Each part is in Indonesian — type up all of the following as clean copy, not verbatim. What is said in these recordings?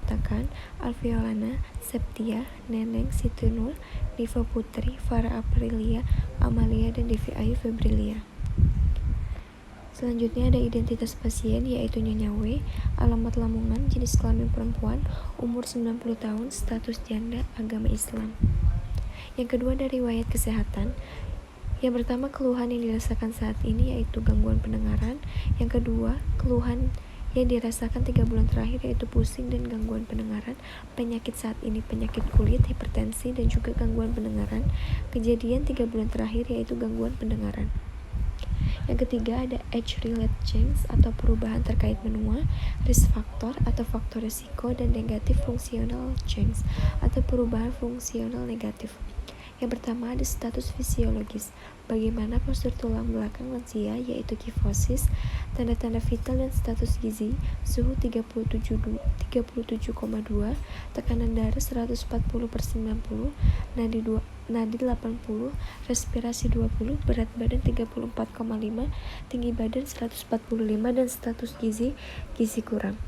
menciptakan Alveolana, Septia, Neneng, Siti Nur, Diva Putri, Farah Aprilia, Amalia, dan Devi Ayu Febrilia. Selanjutnya ada identitas pasien, yaitu Nyonya W, alamat Lamongan, jenis kelamin perempuan, umur 90 tahun, status janda, agama Islam. Yang kedua ada riwayat kesehatan. Yang pertama, keluhan yang dirasakan saat ini yaitu gangguan pendengaran. Yang kedua, keluhan yang dirasakan 3 bulan terakhir yaitu pusing dan gangguan pendengaran. Penyakit saat ini penyakit kulit, hipertensi, dan juga gangguan pendengaran. Kejadian 3 bulan terakhir yaitu gangguan pendengaran. Yang ketiga ada age-related change atau perubahan terkait menua, risk factor atau faktor risiko, dan negatif functional change atau perubahan fungsional negatif. Yang pertama ada status fisiologis, bagaimana postur tulang belakang lansia yaitu kifosis, tanda-tanda vital dan status gizi, suhu 37,2, tekanan darah 140/90, nadi 80, respirasi 20, berat badan 34,5, tinggi badan 145, dan status gizi kurang.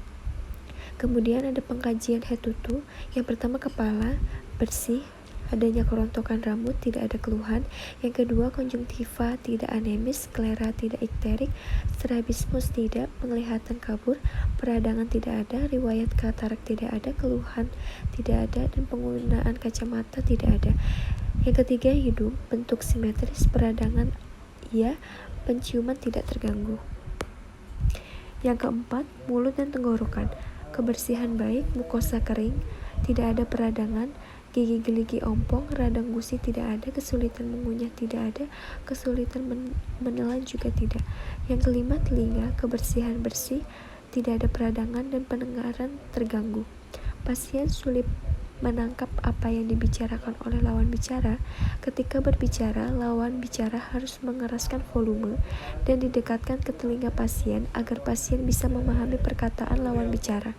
Kemudian ada pengkajian head to toe. Yang pertama kepala bersih, adanya kerontokan rambut, tidak ada keluhan. Yang kedua konjungtiva tidak anemis, sklera tidak ikterik, strabismus tidak, penglihatan kabur, peradangan tidak ada, riwayat katarak tidak ada, keluhan tidak ada, dan penggunaan kacamata tidak ada. Yang ketiga hidung, bentuk simetris, peradangan iya, penciuman tidak terganggu. Yang keempat mulut dan tenggorokan, kebersihan baik, mukosa kering, tidak ada peradangan, gigi geligi ompong, radang gusi tidak ada, kesulitan mengunyah tidak ada, kesulitan menelan juga tidak. Yang kelima telinga, kebersihan bersih, tidak ada peradangan, dan pendengaran terganggu. Pasien sulit menangkap apa yang dibicarakan oleh lawan bicara. Ketika berbicara, lawan bicara harus mengeraskan volume dan didekatkan ke telinga pasien agar pasien bisa memahami perkataan lawan bicara.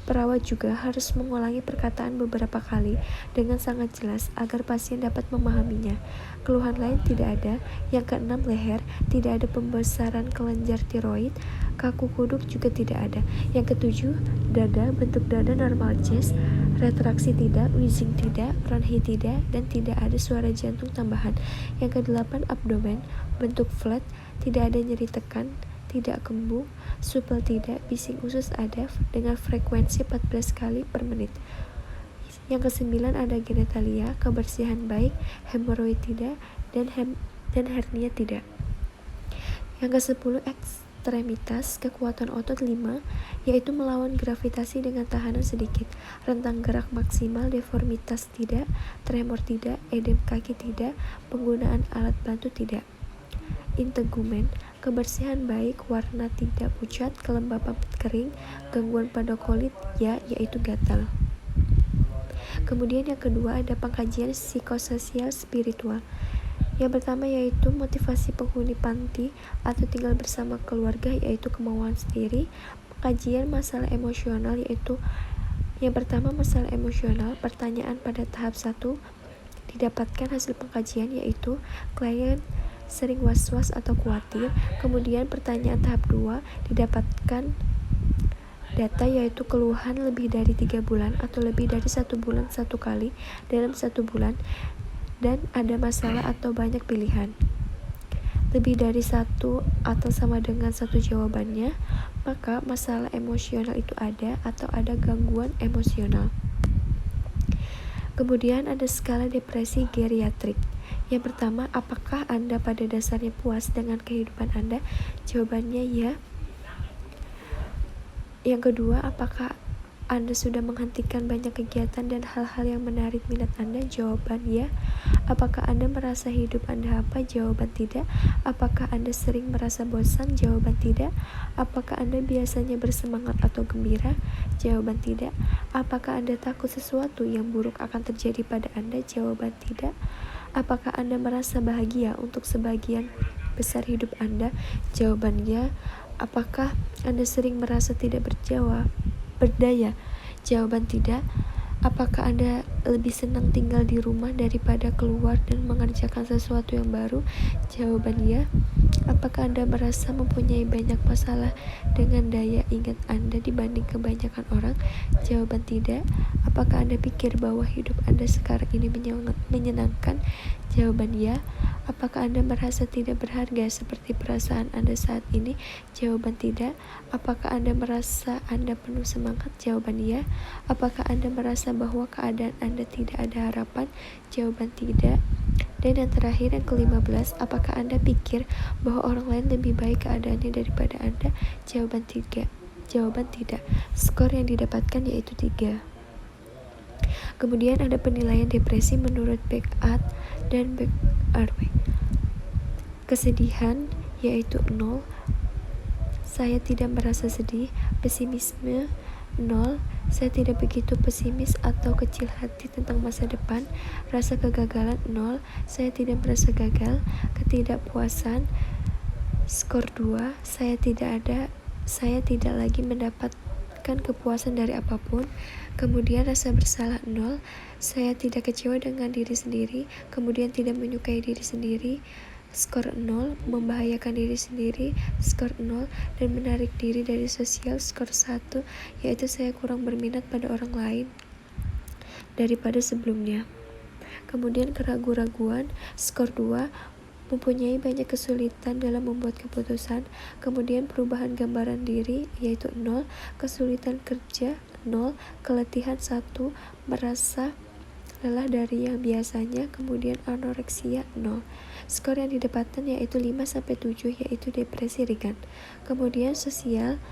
Perawat juga harus mengulangi perkataan beberapa kali dengan sangat jelas agar pasien dapat memahaminya. Keluhan lain tidak ada. Yang keenam leher, tidak ada pembesaran kelenjar tiroid, kaku kuduk juga tidak ada. Yang ketujuh dada, bentuk dada normal chest, retraksi tidak, wheezing tidak, bronchi tidak, dan tidak ada suara jantung tambahan. Yang kedelapan abdomen, bentuk flat, tidak ada nyeri tekan, tidak kembung, supel tidak, bising usus ada dengan frekuensi 14 kali per menit. Yang kesembilan ada genitalia, kebersihan baik, hemoroid tidak, dan hernia tidak. Yang kesepuluh ekstremitas, kekuatan otot 5, yaitu melawan gravitasi dengan tahanan sedikit, rentang gerak maksimal, deformitas tidak, tremor tidak, edem kaki tidak, penggunaan alat bantu tidak. Integumen, kebersihan baik, warna tidak pucat, kelembapan kering, gangguan pada kulit ya, yaitu gatal. Kemudian yang kedua ada pengkajian psikososial spiritual. Yang pertama yaitu motivasi penghuni panti atau tinggal bersama keluarga, yaitu kemauan sendiri. Pengkajian masalah emosional yaitu yang pertama masalah emosional, pertanyaan pada tahap 1 didapatkan hasil pengkajian yaitu klien sering was-was atau khawatir. Kemudian pertanyaan tahap 2 didapatkan data yaitu keluhan lebih dari 3 bulan atau lebih dari 1 bulan 1 kali dalam 1 bulan, dan ada masalah atau banyak pilihan. Lebih dari 1 atau sama dengan 1 jawabannya, maka masalah emosional itu ada atau ada gangguan emosional. Kemudian ada skala depresi geriatrik. Yang pertama, apakah Anda pada dasarnya puas dengan kehidupan Anda? Jawabannya ya. Yang kedua, apakah Anda sudah menghentikan banyak kegiatan dan hal-hal yang menarik minat Anda? Jawaban ya. Apakah Anda merasa hidup Anda hampa? Jawaban tidak. Apakah Anda sering merasa bosan? Jawaban tidak. Apakah Anda biasanya bersemangat atau gembira? Jawaban tidak. Apakah Anda takut sesuatu yang buruk akan terjadi pada Anda? Jawaban tidak. Apakah Anda merasa bahagia untuk sebagian besar hidup Anda? Jawaban ya. Apakah Anda sering merasa tidak berdaya? Jawaban tidak. Apakah Anda lebih senang tinggal di rumah daripada keluar dan mengerjakan sesuatu yang baru? Jawaban ya. Apakah Anda merasa mempunyai banyak masalah dengan daya ingat Anda dibanding kebanyakan orang? Jawaban tidak. Apakah Anda pikir bahwa hidup Anda sekarang ini menyenangkan? Jawaban ya. Apakah Anda merasa tidak berharga seperti perasaan Anda saat ini? Jawaban tidak. Apakah Anda merasa Anda penuh semangat? Jawaban ya. Apakah Anda merasa bahwa keadaan Anda tidak ada harapan? Jawaban tidak. Dan yang terakhir, yang ke-15, apakah Anda pikir bahwa orang lain lebih baik keadaannya daripada Anda? Jawaban tidak. Skor yang didapatkan yaitu 3. Kemudian ada penilaian depresi menurut Beckett dan Beckerweg. Kesedihan yaitu 0. Saya tidak merasa sedih. Pesimisme 0. Saya tidak begitu pesimis atau kecil hati tentang masa depan. Rasa kegagalan 0. Saya tidak merasa gagal. Ketidakpuasan skor 2. Saya tidak lagi mendapatkan kepuasan dari apapun. Kemudian rasa bersalah 0. Saya tidak kecewa dengan diri sendiri. Kemudian tidak menyukai diri sendiri. Skor 0. Membahayakan diri sendiri, skor 0. Dan menarik diri dari sosial, skor 1. Yaitu saya kurang berminat pada orang lain daripada sebelumnya. Kemudian keraguan-raguan, skor 2. Mempunyai banyak kesulitan dalam membuat keputusan. Kemudian perubahan gambaran diri yaitu 0. Kesulitan kerja 0. Keletihan 1. Merasa lelah dari yang biasanya. Kemudian anoreksia 0. Skor yang didapatkan yaitu 5-7, yaitu depresi ringan. Kemudian sosial,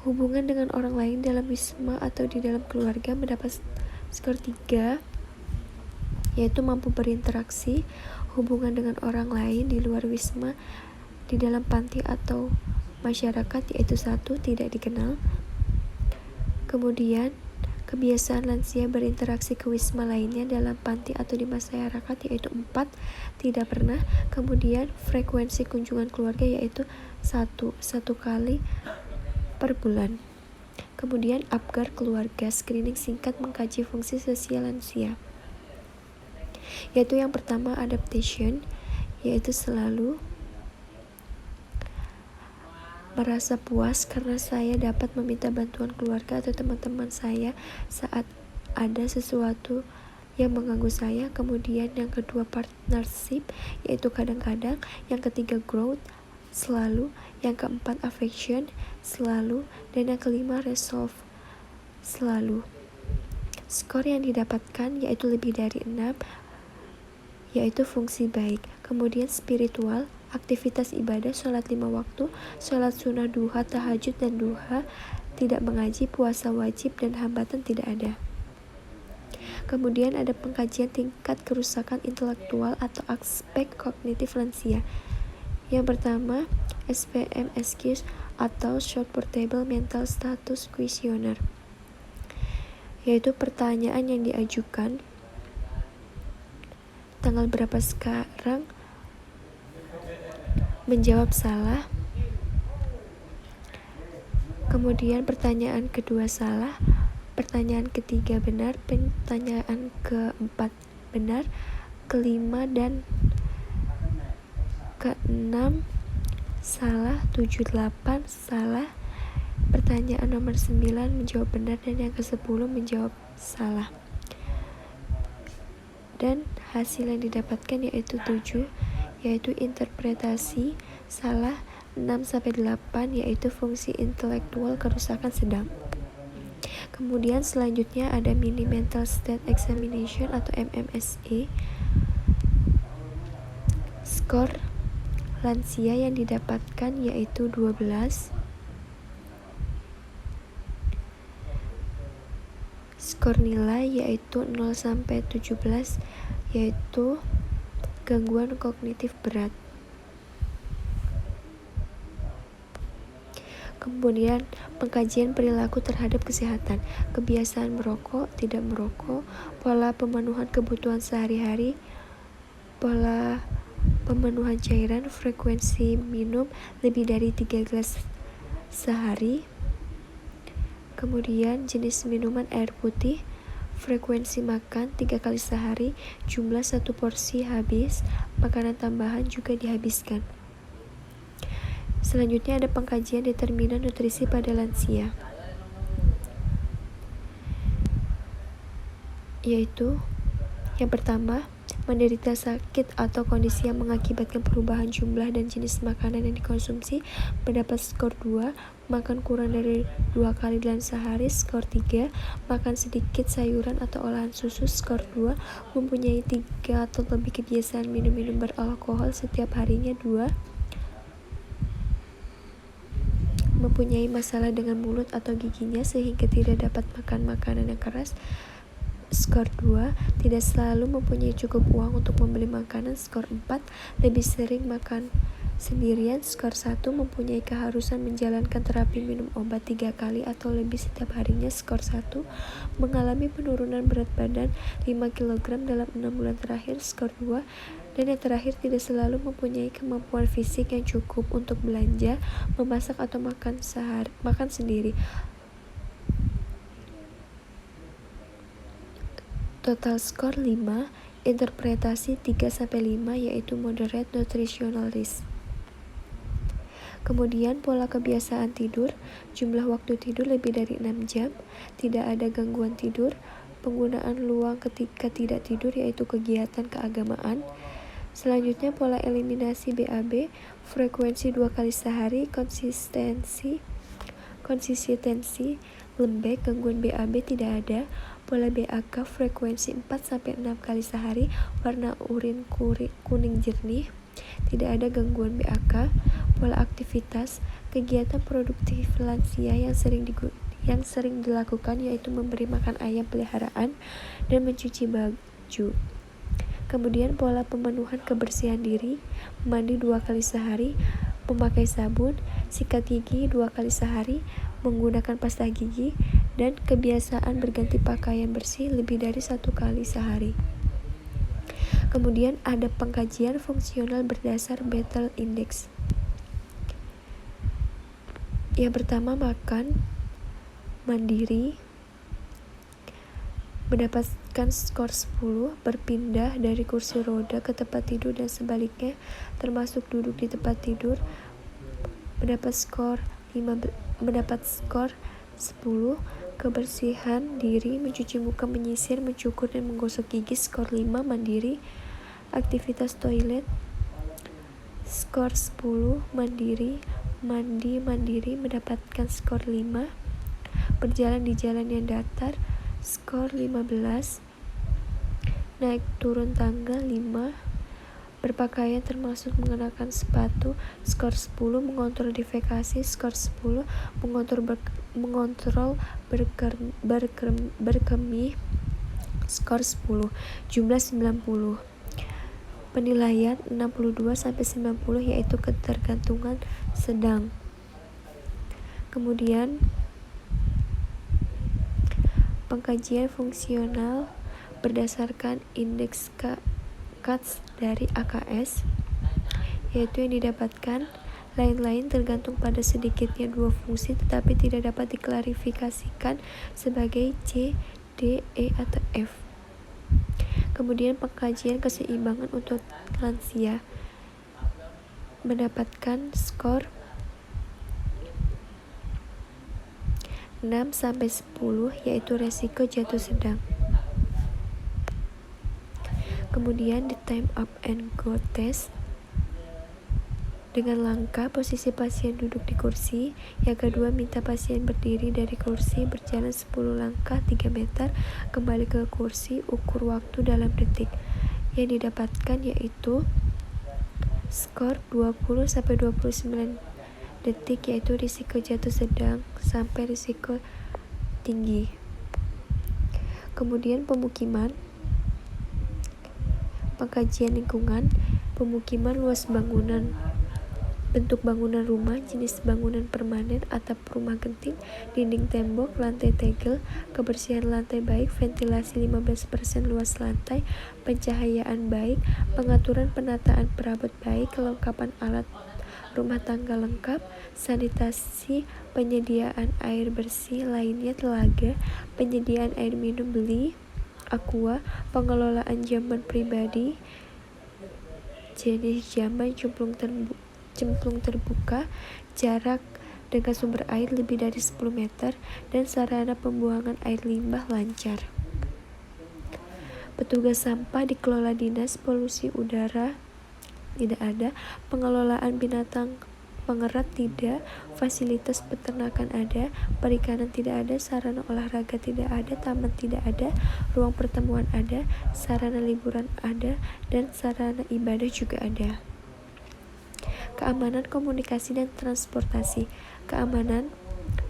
hubungan dengan orang lain dalam wisma atau di dalam keluarga mendapat skor 3, yaitu mampu berinteraksi. Hubungan dengan orang lain di luar wisma, di dalam panti atau masyarakat yaitu 1, tidak dikenal. Kemudian kebiasaan lansia berinteraksi ke wisma lainnya dalam panti atau di masyarakat yaitu 4, tidak pernah. Kemudian frekuensi kunjungan keluarga yaitu 1 kali per bulan. Kemudian Apgar keluarga, screening singkat mengkaji fungsi sosial lansia. Yaitu yang pertama adaptation, yaitu selalu merasa puas karena saya dapat meminta bantuan keluarga atau teman-teman saya saat ada sesuatu yang mengganggu saya. Kemudian yang kedua partnership, yaitu kadang-kadang. Yang ketiga growth, selalu. Yang keempat affection, selalu. Dan yang kelima resolve, selalu. Skor yang didapatkan yaitu lebih dari 6, yaitu fungsi baik. Kemudian spiritual, aktivitas ibadah, sholat 5 waktu, sholat sunnah duha, tahajud dan duha, tidak mengaji, puasa wajib, dan hambatan tidak ada. Kemudian ada pengkajian tingkat kerusakan intelektual atau aspek kognitif lansia. Yang pertama, SPMSQ atau Short Portable Mental Status Questionnaire, yaitu pertanyaan yang diajukan, tanggal berapa sekarang, menjawab salah. Kemudian pertanyaan kedua salah, pertanyaan ketiga benar, pertanyaan keempat benar, kelima dan keenam salah, 7, 8 salah, pertanyaan nomor 9 menjawab benar, dan yang ke-10 menjawab salah. Dan hasil yang didapatkan yaitu 7, yaitu interpretasi salah 6-8, yaitu fungsi intelektual kerusakan sedang. Kemudian selanjutnya ada mini mental state examination atau MMSE. Skor lansia yang didapatkan yaitu 12. Skor nilai yaitu 0-17, yaitu gangguan kognitif berat. Kemudian pengkajian perilaku terhadap kesehatan, kebiasaan merokok, tidak merokok, pola pemenuhan kebutuhan sehari-hari, pola pemenuhan cairan, frekuensi minum lebih dari 3 gelas sehari. Kemudian jenis minuman air putih, frekuensi makan 3 kali sehari, jumlah 1 porsi habis, makanan tambahan juga dihabiskan. Selanjutnya ada pengkajian determinan nutrisi pada lansia, yaitu yang pertama, menderita sakit atau kondisi yang mengakibatkan perubahan jumlah dan jenis makanan yang dikonsumsi mendapat skor 2, makan kurang dari 2 kali dalam sehari skor 3, makan sedikit sayuran atau olahan susu skor 2, mempunyai 3 atau lebih kebiasaan minum-minum beralkohol setiap harinya 2, mempunyai masalah dengan mulut atau giginya sehingga tidak dapat makan makanan yang keras skor 2, tidak selalu mempunyai cukup uang untuk membeli makanan skor 4, lebih sering makan sendirian skor 1, mempunyai keharusan menjalankan terapi minum obat 3 kali atau lebih setiap harinya skor 1, mengalami penurunan berat badan 5 kg dalam 6 bulan terakhir skor 2, dan yang terakhir tidak selalu mempunyai kemampuan fisik yang cukup untuk belanja, memasak atau makan sendiri. Total skor 5, interpretasi 3-5 yaitu moderate nutritional risk. Kemudian pola kebiasaan tidur, jumlah waktu tidur lebih dari 6 jam, tidak ada gangguan tidur, penggunaan luang ketika tidak tidur yaitu kegiatan keagamaan. Selanjutnya pola eliminasi BAB, frekuensi 2 kali sehari, konsistensi, lembek, gangguan BAB tidak ada. Pola BAK, frekuensi 4-6 kali sehari, warna urin kuning jernih, tidak ada gangguan BAK. Pola aktivitas, kegiatan produktif lansia yang sering dilakukan yaitu memberi makan ayam peliharaan dan mencuci baju. Kemudian pola pemenuhan kebersihan diri, mandi 2 kali sehari, memakai sabun, sikat gigi 2 kali sehari, menggunakan pasta gigi, dan kebiasaan berganti pakaian bersih lebih dari 1 kali sehari. Kemudian ada pengkajian fungsional berdasar Battle Index. Yang pertama, makan mandiri mendapatkan skor 10, berpindah dari kursi roda ke tempat tidur dan sebaliknya, termasuk duduk di tempat tidur, mendapat skor 10, kebersihan diri, mencuci muka, menyisir, mencukur, dan menggosok gigi skor 5, mandiri, aktivitas toilet skor 10, mandiri, mandi mandiri mendapatkan skor 5, berjalan di jalan yang datar skor 15, naik turun tangga 5, berpakaian termasuk mengenakan sepatu skor 10, mengontrol defekasi skor 10, mengontrol berkemih skor 10, jumlah 90. Penilaian 62-90 yaitu ketergantungan sedang. Kemudian pengkajian fungsional berdasarkan indeks CATS dari AKS, yaitu yang didapatkan lain-lain tergantung pada sedikitnya 2 fungsi tetapi tidak dapat diklarifikasikan sebagai C, D, E, atau F. Kemudian pengkajian keseimbangan untuk lansia mendapatkan skor 6-10 yaitu resiko jatuh sedang. Kemudian di time up and go test dengan langkah posisi pasien duduk di kursi, yang kedua minta pasien berdiri dari kursi, berjalan 10 langkah 3 meter, kembali ke kursi, ukur waktu dalam detik. Yang didapatkan yaitu skor 20-29 detik yaitu risiko jatuh sedang sampai risiko tinggi. Kemudian pemukiman, pengkajian lingkungan, pemukiman luas bangunan, bentuk bangunan rumah, jenis bangunan permanen, atap rumah genting, dinding tembok, lantai tegel, kebersihan lantai baik, ventilasi 15% luas lantai, pencahayaan baik, pengaturan penataan perabot baik, kelengkapan alat rumah tangga lengkap, sanitasi, penyediaan air bersih lainnya telaga, penyediaan air minum beli, aqua, pengelolaan jamban pribadi, jenis jamban cemplung cemplung terbuka, jarak dengan sumber air lebih dari 10 meter, dan sarana pembuangan air limbah lancar. Petugas sampah dikelola dinas, polusi udara tidak ada, pengelolaan binatang pengerat tidak, fasilitas peternakan ada, perikanan tidak ada, sarana olahraga tidak ada, taman tidak ada, ruang pertemuan ada, sarana liburan ada, dan sarana ibadah juga ada. Keamanan komunikasi dan transportasi. Keamanan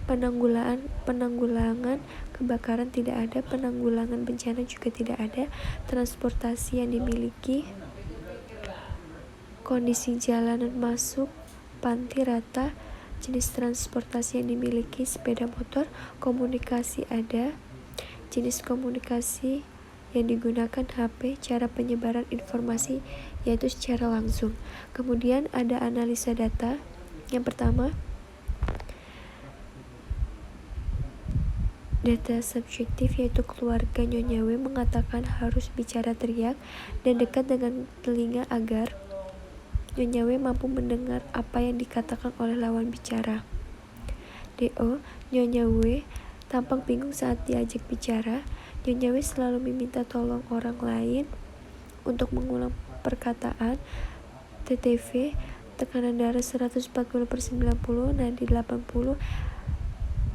penanggulangan kebakaran tidak ada, penanggulangan bencana juga tidak ada, transportasi yang dimiliki, kondisi jalanan masuk panti rata, jenis transportasi yang dimiliki sepeda motor, komunikasi ada, jenis komunikasi yang digunakan HP, cara penyebaran informasi yaitu secara langsung. Kemudian ada analisa data. Yang pertama, data subjektif yaitu keluarga Nyonya W mengatakan harus bicara teriak dan dekat dengan telinga agar Nyonya W mampu mendengar apa yang dikatakan oleh lawan bicara. DO, Nyonya W tampak bingung saat diajak bicara. Nyonya W selalu meminta tolong orang lain untuk mengulang perkataan. TTV, tekanan darah 140/90, nadi 80,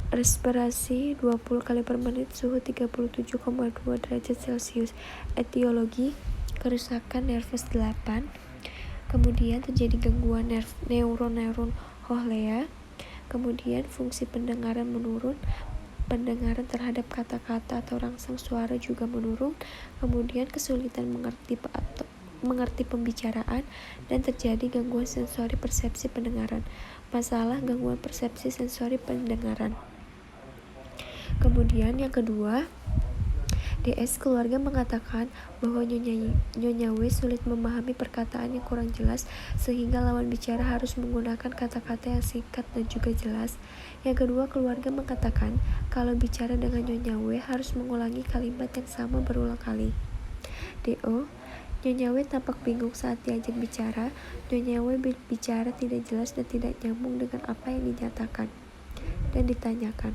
respirasi 20 kali per menit, suhu 37,2 derajat Celcius. Etiologi, kerusakan nervus 8. Kemudian terjadi gangguan neuron cochlea. Kemudian fungsi pendengaran menurun, pendengaran terhadap kata-kata atau rangsang suara juga menurun. Kemudian kesulitan mengerti pembicaraan, dan terjadi gangguan sensori persepsi pendengaran. Masalah gangguan persepsi sensori pendengaran. Kemudian yang kedua, DS, keluarga mengatakan bahwa Nyonya W sulit memahami perkataan yang kurang jelas sehingga lawan bicara harus menggunakan kata-kata yang singkat dan juga jelas. Yang kedua, keluarga mengatakan kalau bicara dengan Nyonya W harus mengulangi kalimat yang sama berulang kali. DO, Nyonya W tampak bingung saat diajak bicara. Nyonya W bicara tidak jelas dan tidak nyambung dengan apa yang dinyatakan dan ditanyakan.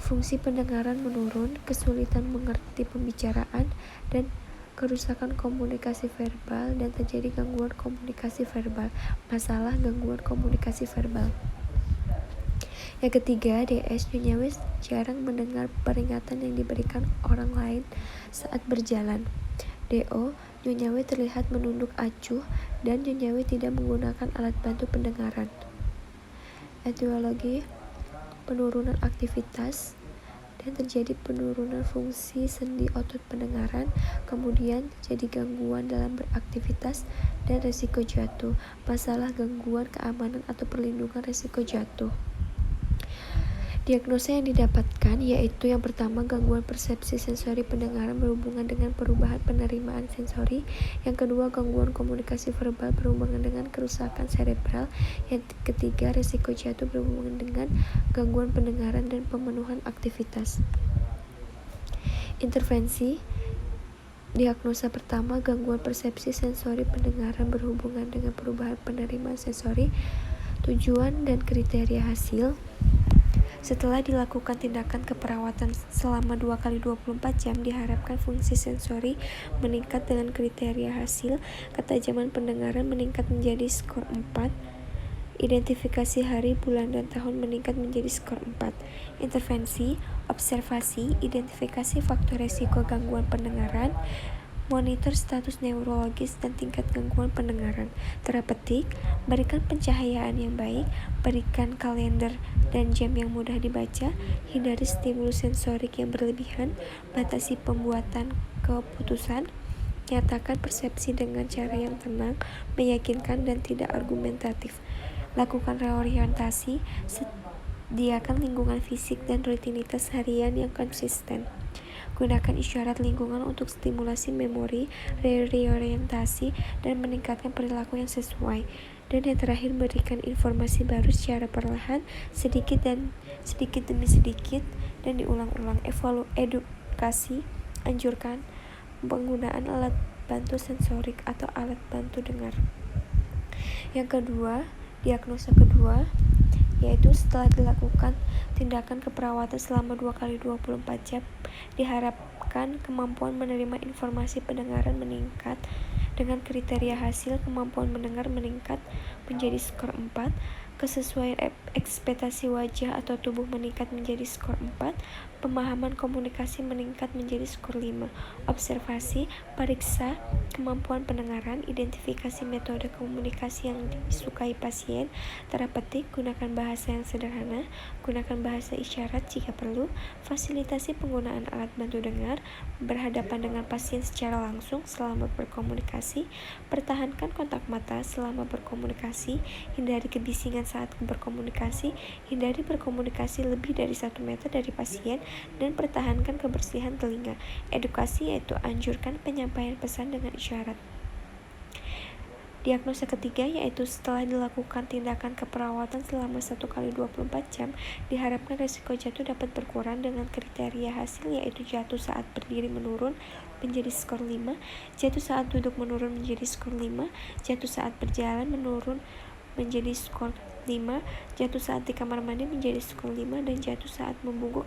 Fungsi pendengaran menurun, kesulitan mengerti pembicaraan, dan kerusakan komunikasi verbal, dan terjadi gangguan komunikasi verbal. Masalah gangguan komunikasi verbal. Yang ketiga, DS, Nyonya W jarang mendengar peringatan yang diberikan orang lain saat berjalan. DO, Nyonya W terlihat menunduk acuh dan Nyonya W tidak menggunakan alat bantu pendengaran. Etiologi, penurunan aktivitas, dan terjadi penurunan fungsi sendi otot pendengaran, kemudian terjadi gangguan dalam beraktivitas dan risiko jatuh. Masalah gangguan keamanan atau perlindungan risiko jatuh. Diagnosa yang didapatkan yaitu yang pertama, gangguan persepsi sensori pendengaran berhubungan dengan perubahan penerimaan sensori. Yang kedua, gangguan komunikasi verbal berhubungan dengan kerusakan serebral. Yang ketiga, risiko jatuh berhubungan dengan gangguan pendengaran dan pemenuhan aktivitas. Intervensi. Diagnosa pertama, gangguan persepsi sensori pendengaran berhubungan dengan perubahan penerimaan sensori. Tujuan dan kriteria hasil. Setelah dilakukan tindakan keperawatan selama 2x24 jam, diharapkan fungsi sensori meningkat dengan kriteria hasil. Ketajaman pendengaran meningkat menjadi skor 4. Identifikasi hari, bulan, dan tahun meningkat menjadi skor 4. Intervensi, observasi, identifikasi faktor resiko gangguan pendengaran, monitor status neurologis dan tingkat gangguan pendengaran. Terapeutik, berikan pencahayaan yang baik, berikan kalender dan jam yang mudah dibaca, hindari stimulus sensorik yang berlebihan, batasi pembuatan keputusan, nyatakan persepsi dengan cara yang tenang, meyakinkan, dan tidak argumentatif. Lakukan reorientasi, sediakan lingkungan fisik dan rutinitas harian yang konsisten. Gunakan isyarat lingkungan untuk stimulasi memori, reorientasi, dan meningkatkan perilaku yang sesuai. Dan yang terakhir, berikan informasi baru secara perlahan, sedikit demi sedikit, dan diulang-ulang. Edukasi, anjurkan penggunaan alat bantu sensorik atau alat bantu dengar. Yang kedua, diagnosa kedua yaitu setelah dilakukan tindakan keperawatan selama 2x24 jam, diharapkan kemampuan menerima informasi pendengaran meningkat. Dengan kriteria hasil, kemampuan mendengar meningkat menjadi skor 4, kesesuaian ekspektasi wajah atau tubuh meningkat menjadi skor 4, pemahaman komunikasi meningkat menjadi skor 5. Observasi, periksa kemampuan pendengaran, identifikasi metode komunikasi yang disukai pasien, terapeutik, gunakan bahasa yang sederhana, gunakan bahasa isyarat jika perlu, fasilitasi penggunaan alat bantu dengar, berhadapan dengan pasien secara langsung selama berkomunikasi, pertahankan kontak mata selama berkomunikasi, hindari kebisingan saat berkomunikasi, hindari berkomunikasi lebih dari 1 meter dari pasien, dan pertahankan kebersihan telinga. Edukasi yaitu anjurkan penyampaian pesan dengan isyarat. Diagnosa ketiga yaitu setelah dilakukan tindakan keperawatan selama 1x24 jam, diharapkan risiko jatuh dapat berkurang dengan kriteria hasil yaitu jatuh saat berdiri menurun menjadi skor 5, jatuh saat duduk menurun menjadi skor 5, jatuh saat berjalan menurun menjadi skor 5, jatuh saat di kamar mandi menjadi skor 5, dan jatuh saat membungkuk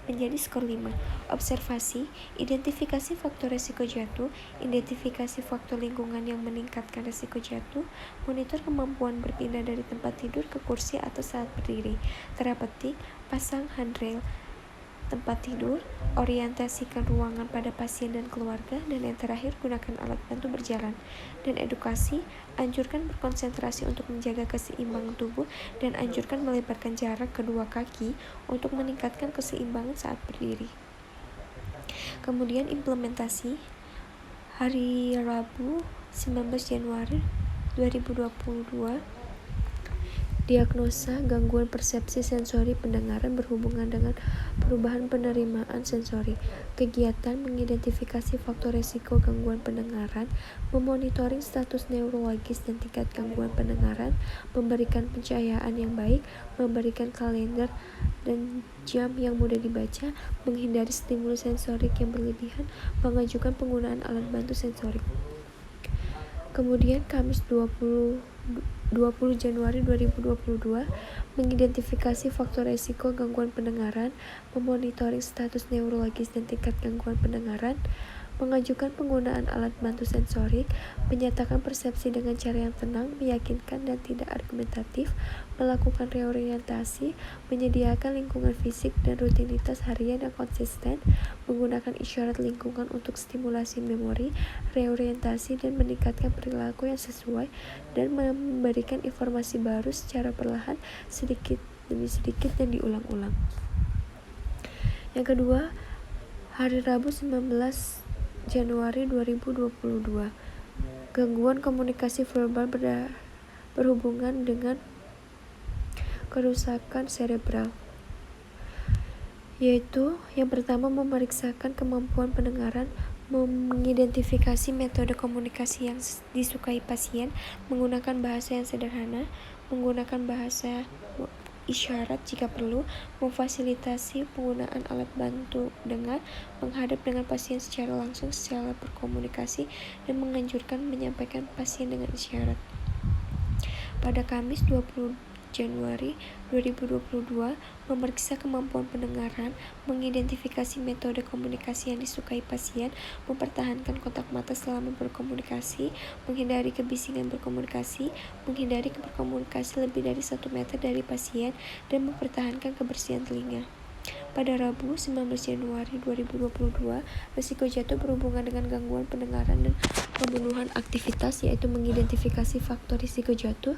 menjadi skor 5. Observasi, identifikasi faktor risiko jatuh, identifikasi faktor lingkungan yang meningkatkan risiko jatuh, monitor kemampuan berpindah dari tempat tidur ke kursi atau saat berdiri. Terapeutik, pasang handrail tempat tidur, orientasikan ruangan pada pasien dan keluarga, dan yang terakhir gunakan alat bantu berjalan. Dan edukasi, anjurkan berkonsentrasi untuk menjaga keseimbangan tubuh dan anjurkan melebarkan jarak kedua kaki untuk meningkatkan keseimbangan saat berdiri. Kemudian implementasi, hari Rabu 19 Januari 2022, diagnosa gangguan persepsi sensori pendengaran berhubungan dengan perubahan penerimaan sensori. Kegiatan mengidentifikasi faktor risiko gangguan pendengaran, memonitoring status neurologis dan tingkat gangguan pendengaran, memberikan pencahayaan yang baik, memberikan kalender dan jam yang mudah dibaca, menghindari stimulus sensorik yang berlebihan, mengajukan penggunaan alat bantu sensorik. Kemudian Kamis 20 Januari 2022, mengidentifikasi faktor risiko gangguan pendengaran, memonitoring status neurologis dan tingkat gangguan pendengaran, mengajukan penggunaan alat bantu sensorik, menyatakan persepsi dengan cara yang tenang, meyakinkan dan tidak argumentatif, melakukan reorientasi, menyediakan lingkungan fisik dan rutinitas harian yang konsisten, menggunakan isyarat lingkungan untuk stimulasi memori, reorientasi dan meningkatkan perilaku yang sesuai, dan memberikan informasi baru secara perlahan, sedikit demi sedikit dan diulang-ulang. Yang kedua, hari Rabu 19 Januari 2022, gangguan komunikasi verbal berhubungan dengan kerusakan cerebral, yaitu yang pertama memeriksakan kemampuan pendengaran, mengidentifikasi metode komunikasi yang disukai pasien, menggunakan bahasa yang sederhana, menggunakan bahasa isyarat jika perlu, memfasilitasi penggunaan alat bantu dengar, menghadap dengan pasien secara langsung secara berkomunikasi, dan menganjurkan menyampaikan pasien dengan isyarat. Pada Kamis 20 Januari 2022, memeriksa kemampuan pendengaran, mengidentifikasi metode komunikasi yang disukai pasien, mempertahankan kontak mata selama berkomunikasi, menghindari kebisingan berkomunikasi, menghindari berkomunikasi lebih dari 1 meter dari pasien, dan mempertahankan kebersihan telinga. Pada Rabu 19 Januari 2022, risiko jatuh berhubungan dengan gangguan pendengaran dan pemenuhan aktivitas, yaitu mengidentifikasi faktor risiko jatuh,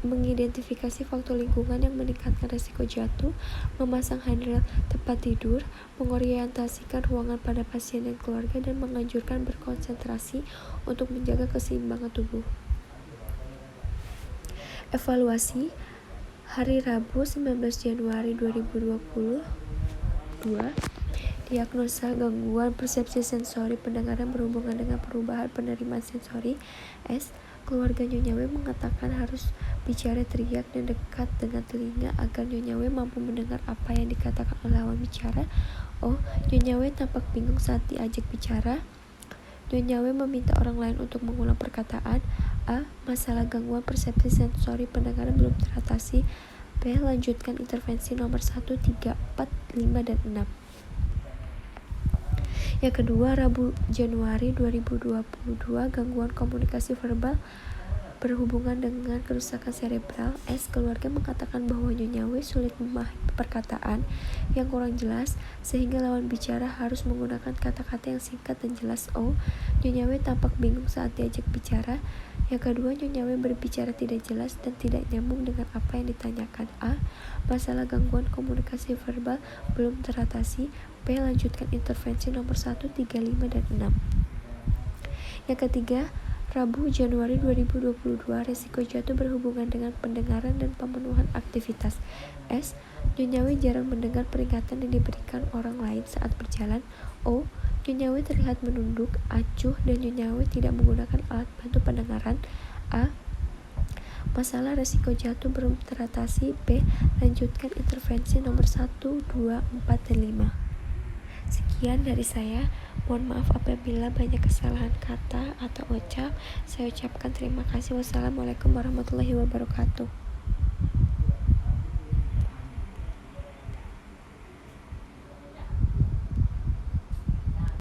mengidentifikasi faktor lingkungan yang meningkatkan risiko jatuh, memasang handrail tempat tidur, mengorientasikan ruangan pada pasien dan keluarga, dan menganjurkan berkonsentrasi untuk menjaga keseimbangan tubuh. Evaluasi, hari Rabu 19 Januari 2022, diagnosa gangguan persepsi sensori pendengaran berhubungan dengan perubahan penerimaan sensori. S. Keluarga Nyonya W mengatakan harus bicara teriak dan dekat dengan telinga agar Nyonya W mampu mendengar apa yang dikatakan oleh lawan bicara. O. Nyonya W tampak bingung saat diajak bicara. Nyonya W meminta orang lain untuk mengulang perkataan. A. Masalah gangguan persepsi sensori pendengaran belum teratasi. B. Lanjutkan intervensi nomor 1, 3, 4, 5, dan 6. Yang kedua, Rabu Januari 2022, gangguan komunikasi verbal berhubungan dengan kerusakan cerebral. S. Keluarga mengatakan bahwa Nyonya W sulit memahami perkataan yang kurang jelas sehingga lawan bicara harus menggunakan kata-kata yang singkat dan jelas. O. Nyonya W tampak bingung saat diajak bicara. Yang kedua, Nyonya W berbicara tidak jelas dan tidak nyambung dengan apa yang ditanyakan. A. Masalah gangguan komunikasi verbal belum teratasi. B. Lanjutkan intervensi nomor 1, 3, 5, dan 6. Yang ketiga, Rabu Januari 2022, resiko jatuh berhubungan dengan pendengaran dan pemenuhan aktivitas. S. Nyonya W jarang mendengar peringatan yang diberikan orang lain saat berjalan. O. Nyonya W terlihat menunduk, acuh, dan Nyonya W tidak menggunakan alat bantu pendengaran. A. Masalah resiko jatuh belum teratasi. B. Lanjutkan intervensi nomor 1, 2, 4, dan 5. Sekian dari saya. Mohon maaf apabila banyak kesalahan kata atau ucap. Saya ucapkan terima kasih. Wassalamualaikum warahmatullahi wabarakatuh.